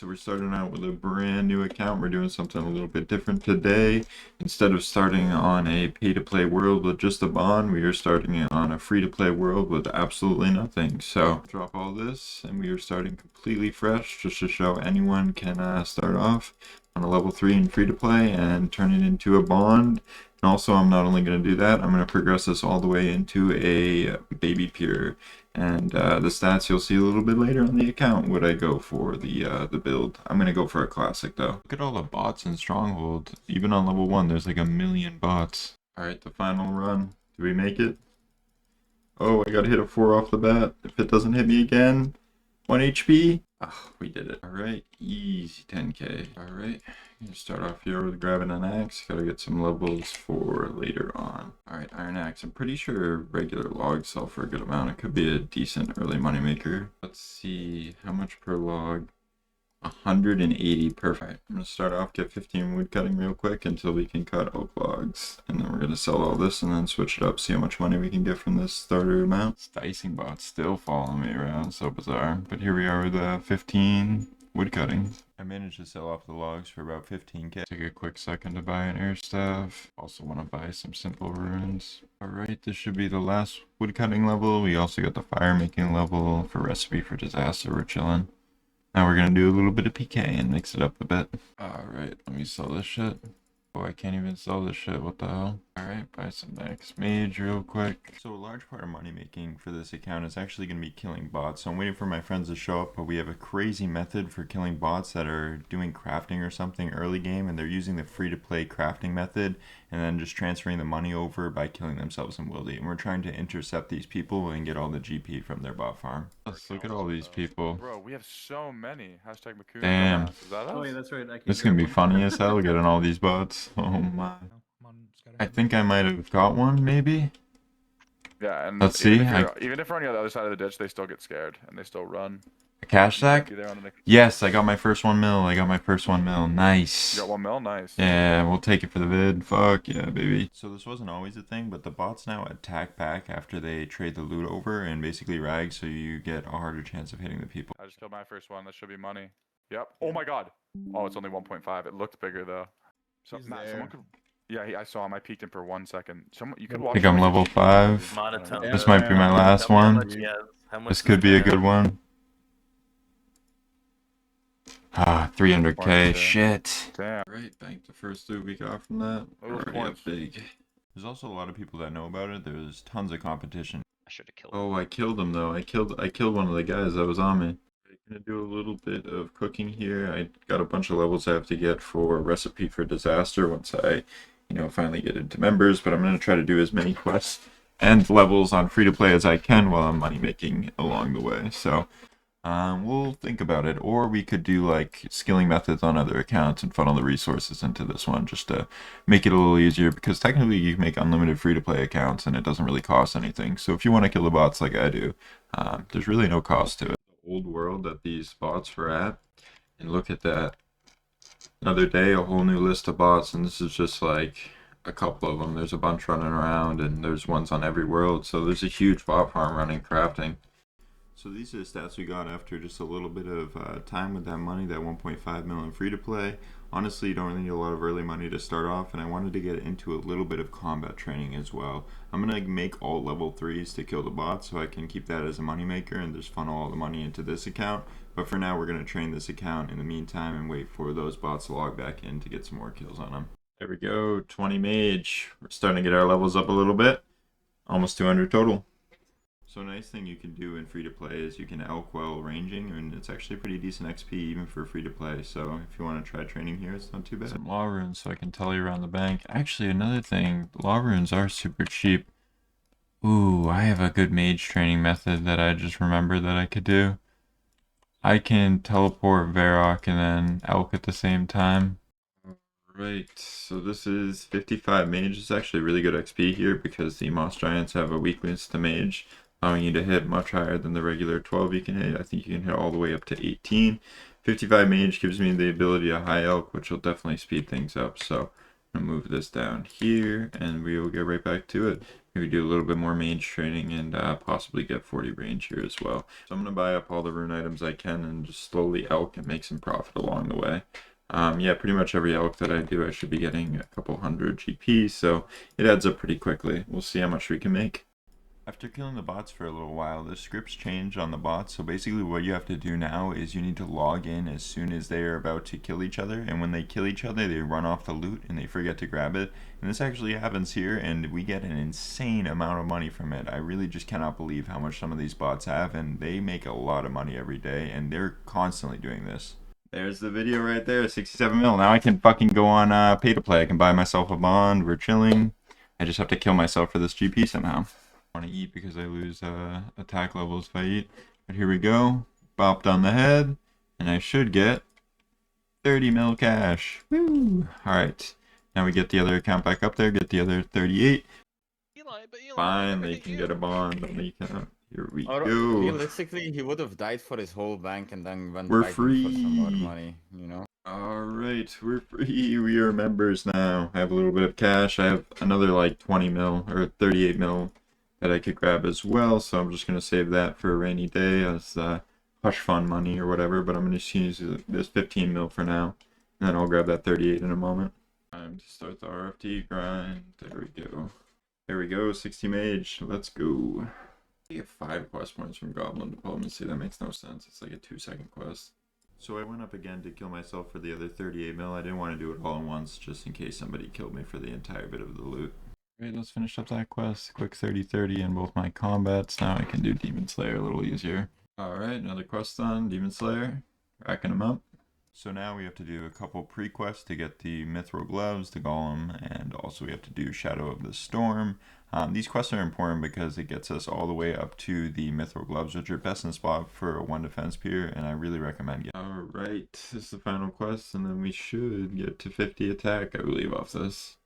so we're starting out with a brand new account. We're doing something a little bit different today. Instead of starting on a pay-to-play world with just a bond, we are starting on a free-to-play world with absolutely nothing. So drop all this, and we are starting completely fresh, just to show anyone can start off on a level 3 in free-to-play and turn it into a bond. And also, I'm not only going to do that, I'm going to progress this all the way into a baby pure. And the stats you'll see a little bit later on the account. Would I go for the build? I'm gonna go for a classic though. Look at all the bots in Stronghold. Even on level 1, there's like a million bots. All right, the final run. Do we make it? Oh, I got hit a 4 off the bat. If it doesn't hit me again, 1 HP. Oh, we did it. All right, easy 10k. All right, I'm gonna start off here with grabbing an axe. Gotta get some levels for later on. All right, iron axe. I'm pretty sure regular logs sell for a good amount. It could be a decent early moneymaker. Let's see, how much per log? 180, perfect. I'm gonna start off, get 15 wood cutting real quick until we can cut oak logs, and then we're gonna sell all this and then switch it up, see how much money we can get from this starter amount. This dicing bot's still following me around, so bizarre. But here we are with 15 wood cutting. I managed to sell off the logs for about 15k. Take a quick second to buy an air staff. Also want to buy some simple runes. Alright, this should be the last wood cutting level. We also got the fire making level for recipe for disaster. We're chilling. Now we're gonna do a little bit of PK and mix it up a bit. Alright, let me sell this shit. Oh, I can't even sell this shit, what the hell? Alright, buy some max mage real quick. So a large part of money making for this account is actually going to be killing bots. So I'm waiting for my friends to show up, but we have a crazy method for killing bots that are doing crafting or something early game, and they're using the free-to-play crafting method and then just transferring the money over by killing themselves in Wildy. And we're trying to intercept these people and get all the GP from their bot farm. Let's look at all these people. Bro, we have so many. Hashtag Makun. Damn. Is that us? Oh yeah, that's right. This is gonna be funny as hell getting all these bots. Oh my. I think I might have got one, maybe? Yeah, and Let's see. Even if we're on the other side of the ditch, they still get scared and they still run. A cash sack? The Yes, I got my first 1 mil. I got my first 1 mil. Nice. You got 1 mil? Nice. Yeah, we'll take it for the vid. Fuck yeah, baby. So this wasn't always a thing, but the bots now attack back after they trade the loot over and basically rag, so you get a harder chance of hitting the people. I just killed my first one. That should be money. Yep. Oh my god. Oh, it's only 1.5. It looked bigger though. So, Matt, someone could... Yeah, I saw him. I peeked him for 1 second. You could watch. I think I'm level 5. This might be my last one. This could be a good one. Ah, 300k. Shit. Damn. Right, bank the first loot we got from that. Those Already up points. big. There's also a lot of people that know about it. There's tons of competition. I should have killed him. Oh, I killed him though. I killed one of the guys that was on me. I'm gonna do a little bit of cooking here. I got a bunch of levels I have to get for recipe for disaster once I, finally get into members. But I'm gonna try to do as many quests and levels on free to play as I can while I'm money making along the way. So we'll think about it, or we could do like skilling methods on other accounts and funnel the resources into this one just to make it a little easier, because technically you can make unlimited free-to-play accounts and it doesn't really cost anything. So if you want to kill the bots like I do, there's really no cost to it. The old world that these bots were at, and look at that. Another day, a whole new list of bots, and this is just like a couple of them. There's a bunch running around, and there's ones on every world, so there's a huge bot farm running crafting. So these are the stats we got after just a little bit of time with that money, that 1.5 million free to play. Honestly, you don't really need a lot of early money to start off, and I wanted to get into a little bit of combat training as well. I'm going to make all level 3s to kill the bots so I can keep that as a money maker and just funnel all the money into this account. But for now, we're going to train this account in the meantime and wait for those bots to log back in to get some more kills on them. There we go, 20 mage. We're starting to get our levels up a little bit. Almost 200 total. So a nice thing you can do in free-to-play is you can elk while ranging, and it's actually pretty decent XP even for free-to-play. So if you want to try training here, it's not too bad. Some law runes so I can tell you around the bank. Actually, another thing, law runes are super cheap. Ooh, I have a good mage training method that I just remembered that I could do. I can teleport Varrock and then elk at the same time. Right, so this is 55 mage. It's actually really good XP here because the Moss Giants have a weakness to mage, allowing you to hit much higher than the regular 12 you can hit. I think you can hit all the way up to 18. 55 mage gives me the ability to high elk, which will definitely speed things up. So I'm gonna move this down here, and we will get right back to it. Maybe do a little bit more mage training and possibly get 40 range here as well. So I'm gonna buy up all the rune items I can and just slowly elk and make some profit along the way. Yeah, pretty much every elk that I do, I should be getting a couple hundred GP, so it adds up pretty quickly. We'll see how much we can make. After killing the bots for a little while, the scripts changed on the bots, so basically what you have to do now is you need to log in as soon as they are about to kill each other, and when they kill each other, they run off the loot and they forget to grab it. And this actually happens here, and we get an insane amount of money from it. I really just cannot believe how much some of these bots have, and they make a lot of money every day, and they're constantly doing this. There's the video right there, 67 mil. Now I can fucking go on pay to play. I can buy myself a bond, we're chilling. I just have to kill myself for this GP somehow. Want to eat because I lose attack levels if I eat. But here we go. Bopped on the head. And I should get 30 mil cash. Woo! Alright. Now we get the other account back up there. Get the other 38. Eli, Finally can get a bond on the account. Here we Or, go. realistically, he would have died for his whole bank and then went We're back for some more free. money, you know? Alright, we're free. We are members now. I have a little bit of cash. I have another like 20 mil or 38 mil that I could grab as well, so I'm just going to save that for a rainy day as hush fund money or whatever, but I'm going to just use this 15 mil for now, and then I'll grab that 38 in a moment. Time to start the RFT grind. There we go. There we go, 60 mage. Let's go. I get 5 quest points from Goblin Diplomacy. That makes no sense. It's like a 2-second quest. So I went up again to kill myself for the other 38 mil. I didn't want to do it all at once, just in case somebody killed me for the entire bit of the loot. Alright, let's finish up that quest. Quick 30-30 in both my combats. Now I can do Demon Slayer a little easier. Alright, another quest done. Demon Slayer. Racking them up. So now we have to do a couple pre-quests to get the Mithril Gloves, the Golem, and also we have to do Shadow of the Storm. These quests are important because it gets us all the way up to the Mithril Gloves, which are best in spot for a 1 defense peer, and I really recommend getting. Alright, this is the final quest, and then we should get to 50 attack, I believe, off this.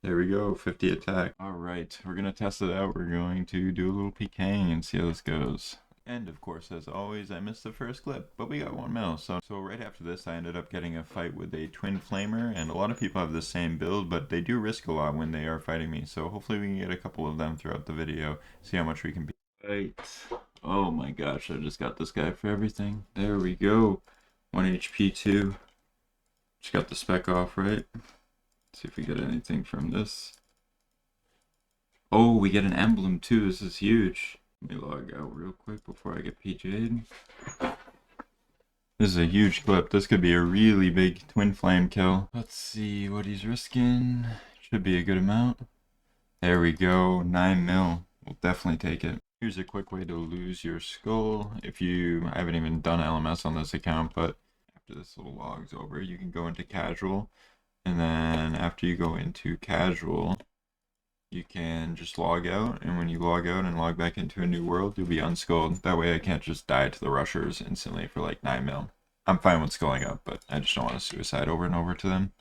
There we go, 50 attack. Alright, we're going to test it out. We're going to do a little Pking and see how this goes. And of course, as always, I missed the first clip, but we got 1 mil. So right after this, I ended up getting a fight with a twin flamer, and a lot of people have the same build, but they do risk a lot when they are fighting me. So hopefully we can get a couple of them throughout the video, see how much we can beat. Right. Oh my gosh, I just got this guy for everything. There we go. 1 HP 2. Just got the spec off, right? See if we get anything from this. Oh, we get an emblem too. This is huge. Let me log out real quick before I get PJ'd. This is a huge clip. This could be a really big twin flame kill. Let's see what he's risking. Should be a good amount. There we go. 9 mil. We'll definitely take it. Here's a quick way to lose your skull. I haven't even done LMS on this account, but after this little log's over, you can go into casual. And then after you go into casual, you can just log out, and when you log out and log back into a new world, you'll be unskulled. That way I can't just die to the rushers instantly for like 9 mil. I'm fine with skulling up, but I just don't want to suicide over and over to them.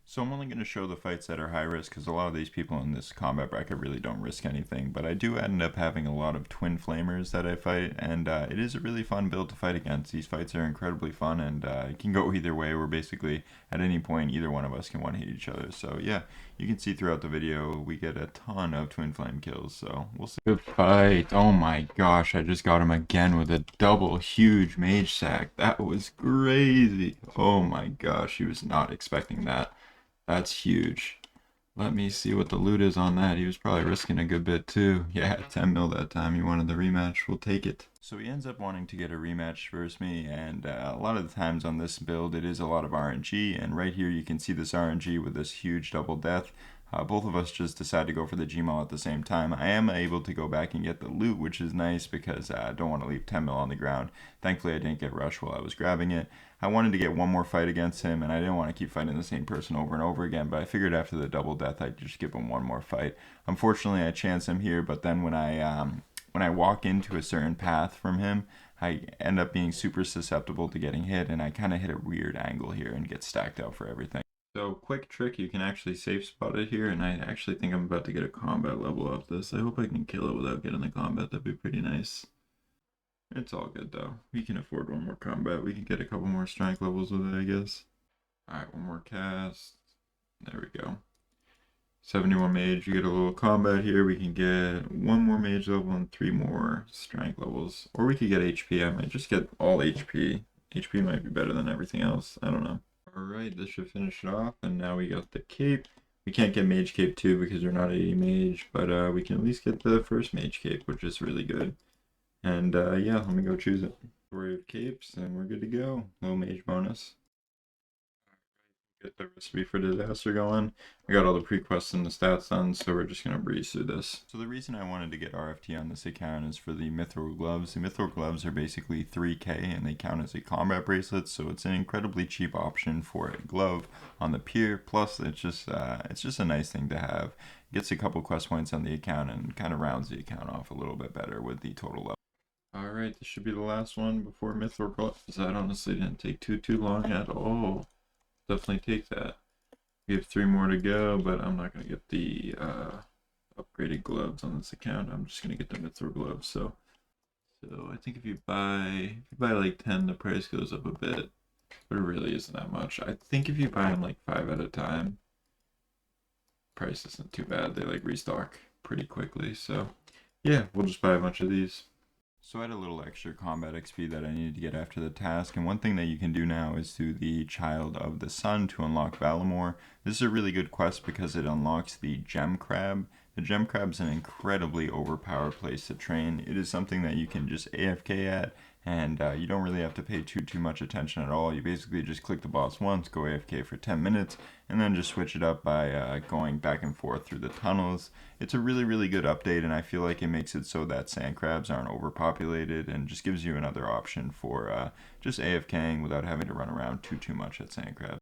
So I'm only going to show the fights that are high risk, because a lot of these people in this combat bracket really don't risk anything, but I do end up having a lot of twin flamers that I fight, and it is a really fun build to fight against. These fights are incredibly fun, and it can go either way, where basically at any point either one of us can one-hit each other. So yeah, you can see throughout the video we get a ton of twin flame kills, so we'll see. Good fight. Oh my gosh, I just got him again with a double huge mage sack. That was crazy. Oh my gosh, he was not expecting that. That's huge. Let me see what the loot is on that. He was probably risking a good bit too. Yeah, 10 mil that time. He wanted the rematch. We'll take it. So he ends up wanting to get a rematch versus me, and a lot of the times on this build it is a lot of RNG, and right here you can see this RNG with this huge double death. Both of us just decide to go for the Gmaul at the same time. I am able to go back and get the loot, which is nice because I don't want to leave 10 mil on the ground. Thankfully I didn't get rushed while I was grabbing it. I wanted to get one more fight against him, and I didn't want to keep fighting the same person over and over again, but I figured after the double death I'd just give him one more fight. Unfortunately I chance him here, but then when I walk into a certain path from him, I end up being super susceptible to getting hit, and I kind of hit a weird angle here and get stacked out for everything. So quick trick, you can actually safe spot it here, and I actually think I'm about to get a combat level off this. I hope I can kill it without getting the combat. That'd be pretty nice. It's all good though. We can afford one more combat. We can get a couple more strength levels with it, I guess. Alright, one more cast. There we go. 71 mage, you get a little combat here. We can get 1 more mage level and 3 more strength levels. Or we could get HP. I might just get all HP. HP might be better than everything else. I don't know. Alright, this should finish it off. And now we got the cape. We can't get mage cape 2 because we're not 80 mage. But we can at least get the first mage cape, which is really good. And yeah, let me go choose it. Story of capes, and we're good to go. Low mage bonus. Get the recipe for disaster going. I got all the pre-quests and the stats done, so we're just gonna breeze through this. So the reason I wanted to get RFT on this account is for the mithril gloves. The mithril gloves are basically 3k and they count as a combat bracelet, so it's an incredibly cheap option for a glove on the pier. Plus it's just a nice thing to have. Gets a couple quest points on the account and kind of rounds the account off a little bit better with the total level. Alright, this should be the last one before mithril gloves. That honestly didn't take too long at all. Definitely take that. We have 3 more to go, but I'm not going to get the upgraded gloves on this account. I'm just going to get the mithril gloves. So I think if you buy like 10, the price goes up a bit, but it really isn't that much. I think if you buy them like 5 at a time, price isn't too bad. They like restock pretty quickly. So yeah, we'll just buy a bunch of these. So I had a little extra combat XP that I needed to get after the task, and one thing that you can do now is do the Child of the Sun to unlock Valimor. This is a really good quest because it unlocks the Gem Crab. The Gem Crab is an incredibly overpowered place to train. It is something that you can just AFK at, and you don't really have to pay too much attention at all. You basically just click the boss once, go AFK for 10 minutes, and then just switch it up by going back and forth through the tunnels. It's a really good update, and I feel like it makes it so that sand crabs aren't overpopulated and just gives you another option for just AFKing without having to run around too much at sand crabs.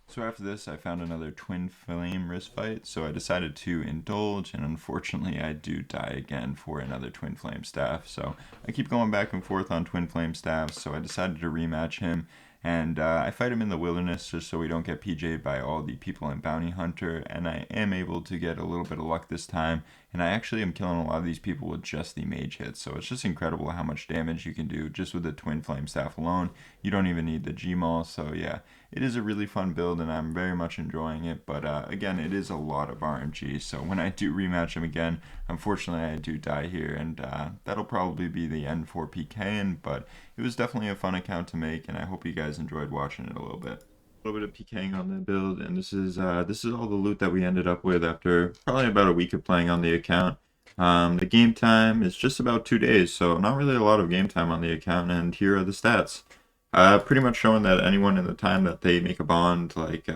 So after this, I found another twin flame wrist fight, so I decided to indulge, and unfortunately I do die again for another twin flame staff. So I keep going back and forth on twin flame staffs, so I decided to rematch him. And I fight him in the wilderness just so we don't get PJ'd by all the people in Bounty Hunter, and I am able to get a little bit of luck this time, and I actually am killing a lot of these people with just the mage hits, so it's just incredible how much damage you can do just with the Twin Flame Staff alone. You don't even need the Gmaul, so yeah, it is a really fun build, and I'm very much enjoying it, but again, it is a lot of RNG, so when I do rematch him again, unfortunately I do die here, and that'll probably be the end for Pking, but it was definitely a fun account to make, and I hope you guys enjoyed watching it a little bit. A little bit of Pking on the build, and this is all the loot that we ended up with after probably about a week of playing on the account. The game time is just about 2 days, so not really a lot of game time on the account, and here are the stats. Pretty much showing that anyone in the time that they make a bond, like,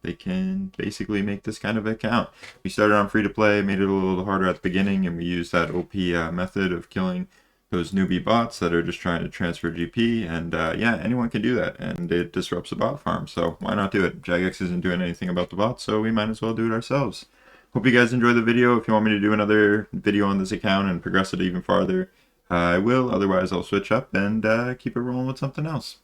they can basically make this kind of account. We started on free to play, made it a little harder at the beginning, and we used that OP method of killing those newbie bots that are just trying to transfer GP, and yeah, anyone can do that, and it disrupts the bot farm, so why not do it? Jagex isn't doing anything about the bots, so we might as well do it ourselves. Hope you guys enjoy the video. If you want me to do another video on this account and progress it even farther, I will. Otherwise, I'll switch up and keep it rolling with something else.